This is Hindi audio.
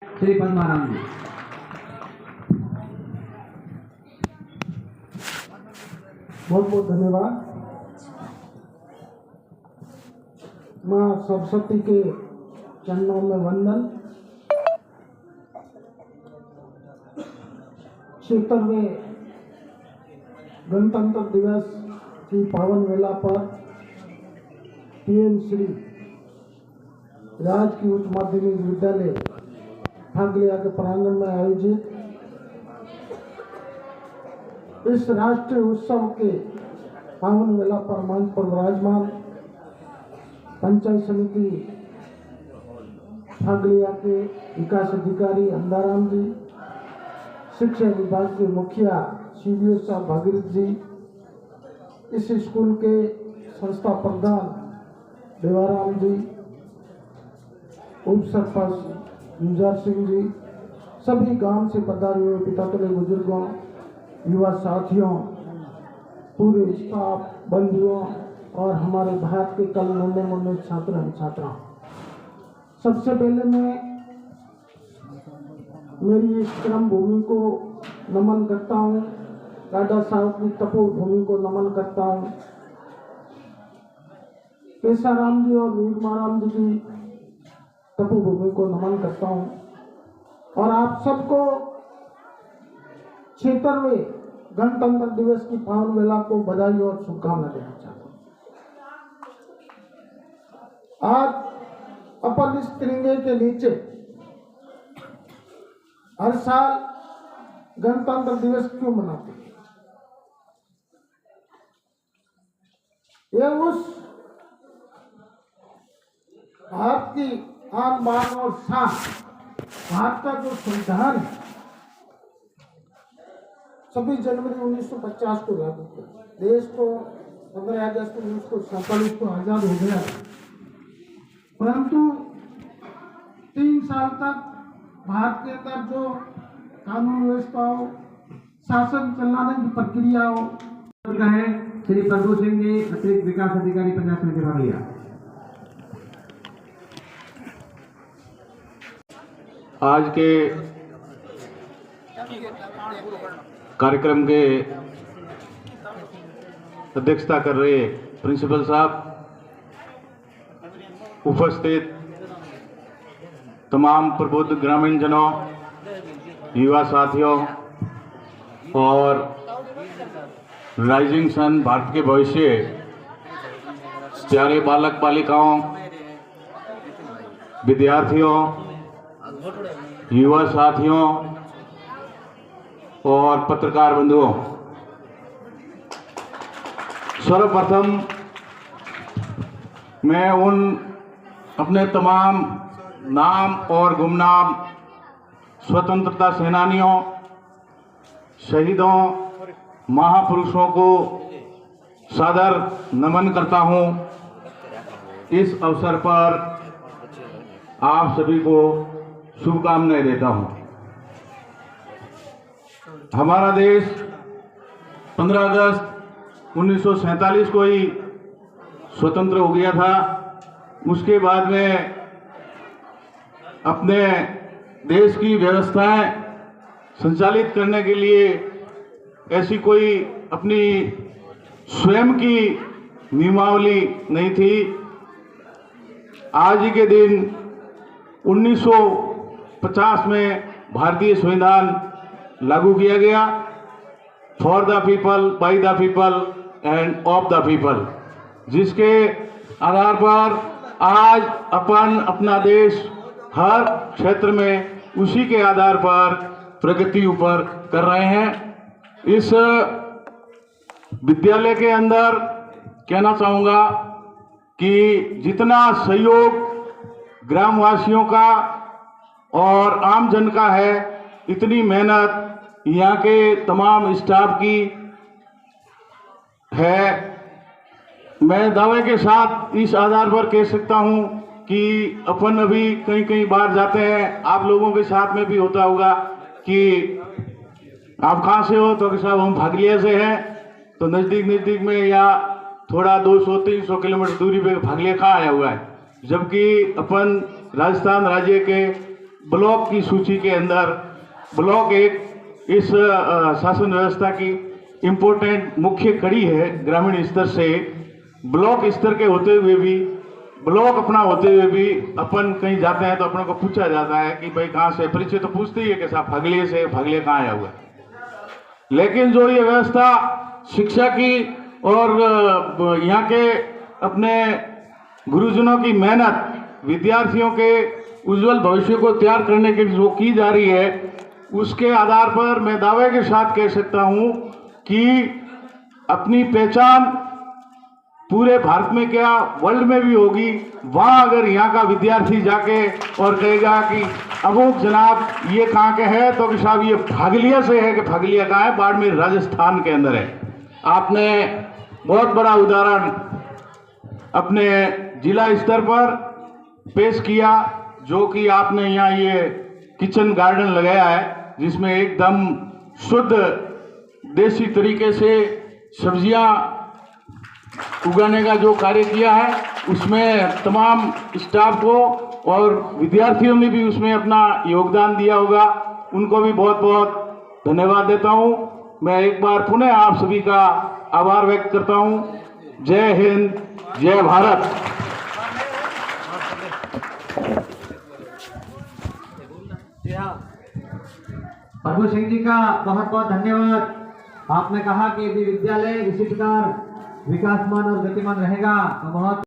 श्री पद्माराम जी। बहुत बहुत धन्यवाद। माँ सरस्वती के चरणों में वंदन। 76वें गणतंत्र दिवस की पावन वेला पर पीएम श्री राजकीय उच्च माध्यमिक विद्यालय फागलिया के प्रांगण में आयोजित इस राष्ट्रीय उत्सव के पावन वेला पर मंच पर विराजमान पंचायत समिति फागलिया के विकास अधिकारी अंधाराम जी, शिक्षा विभाग के मुखिया सीडीओ साहब भागीरथ जी, इस स्कूल के संस्था प्रधान देवाराम जी, उप सरपंच गुलजार सिंह जी, सभी गांव से पधारे हुए पितातुल्य बुजुर्गों, युवा साथियों, पूरे स्टाफ, बंधुओं और हमारे भारत के कल नन्हे मुन्ने छात्र एवं छात्राओं, सबसे पहले मैं मेरी इस कर्म भूमि को नमन करता हूँ। राजा साहब की तपोभूमि को नमन करता हूँ। केसाराम जी और वीर महाराम जी की तपोभूमि को नमन करता हूँ और आप सबको 76वें गणतंत्र दिवस की पावन वेला को बधाई और शुभकामनाएं देना चाहता हूँ। आज अपन इस तिरंगे के नीचे हर साल गणतंत्र दिवस क्यों मनाते हैं? यह उस भारत की आन बान और शान, भारत का जो संविधान है 26 जनवरी 1950 को लागू किया। देश को 15 अगस्त 1947 को आजाद हो गया, परंतु 3 साल तक भारत के अंदर जो कानून व्यवस्था हो, शासन चलाने की प्रक्रिया हो, है श्री प्रभु सिंह जी, अतिरिक्त विकास अधिकारी पंचायत समिति फागलिया। आज के कार्यक्रम के अध्यक्षता कर रहे प्रिंसिपल साहब, उपस्थित तमाम प्रबुद्ध ग्रामीण जनों, युवा साथियों और राइजिंग सन भारत के भविष्य प्यारे बालक बालिकाओं, विद्यार्थियों, युवा साथियों और पत्रकार बंधुओं, सर्वप्रथम मैं उन अपने तमाम नाम और गुमनाम स्वतंत्रता सेनानियों, शहीदों, महापुरुषों को सादर नमन करता हूं। इस अवसर पर आप सभी को शुभकामनाएं देता हूं। हमारा देश 15 अगस्त 1947 को ही स्वतंत्र हो गया था। उसके बाद में अपने देश की व्यवस्थाएं संचालित करने के लिए ऐसी कोई अपनी स्वयं की नियमावली नहीं थी। आज ही के दिन 1950 में भारतीय संविधान लागू किया गया, for the people, by the people end of the people, जिसके आधार पर आज अपन अपना देश हर क्षेत्र में उसी के आधार पर प्रगति ऊपर कर रहे हैं। इस विद्यालय के अंदर कहना चाहूँगा कि जितना सहयोग ग्रामवासियों का और आम जन का है, इतनी मेहनत यहाँ के तमाम स्टाफ की है। मैं दावे के साथ इस आधार पर कह सकता हूँ कि अपन अभी कहीं कहीं बाहर जाते हैं, आप लोगों के साथ में भी होता होगा कि आप कहाँ से हो, तो साहब हम फागलिया से हैं। तो नज़दीक में या थोड़ा 200-300 किलोमीटर दूरी पे फागलिया कहाँ आया हुआ है, जबकि अपन राजस्थान राज्य के ब्लॉक की सूची के अंदर ब्लॉक एक इस शासन व्यवस्था की इम्पोर्टेंट मुख्य कड़ी है। ग्रामीण स्तर से ब्लॉक स्तर के होते हुए भी, ब्लॉक अपना होते हुए भी अपन कहीं जाते हैं तो अपने को पूछा जाता है कि भाई कहाँ से, परिचय तो पूछते ही है कि साहब फगलिए से, फगलिए कहाँ आया हुआ है। लेकिन जो ये व्यवस्था शिक्षा की और यहाँ के अपने गुरुजनों की मेहनत, विद्यार्थियों के उज्जवल भविष्य को तैयार करने के लिए जो की जा रही है, उसके आधार पर मैं दावे के साथ कह सकता हूं कि अपनी पहचान पूरे भारत में क्या वर्ल्ड में भी होगी। वहां अगर यहाँ का विद्यार्थी जाके और कहेगा कि अमुक जनाब ये कहाँ के है, तो कि साहब ये फगलिया से है, कि फगलिया कहाँ है, बाड़मेर राजस्थान के अंदर है। आपने बहुत बड़ा उदाहरण अपने जिला स्तर पर पेश किया, जो कि आपने यहाँ ये किचन गार्डन लगाया है, जिसमें एकदम शुद्ध देसी तरीके से सब्जियां उगाने का जो कार्य किया है, उसमें तमाम स्टाफ को और विद्यार्थियों ने भी उसमें अपना योगदान दिया होगा। उनको भी बहुत बहुत धन्यवाद देता हूं। मैं एक बार पुनः आप सभी का आभार व्यक्त करता हूं। जय हिंद, जय भारत। प्रभु सिंह जी का बहुत बहुत धन्यवाद। आपने कहा कि यदि विद्यालय इसी प्रकार विकासमान और गतिमान रहेगा तो बहुत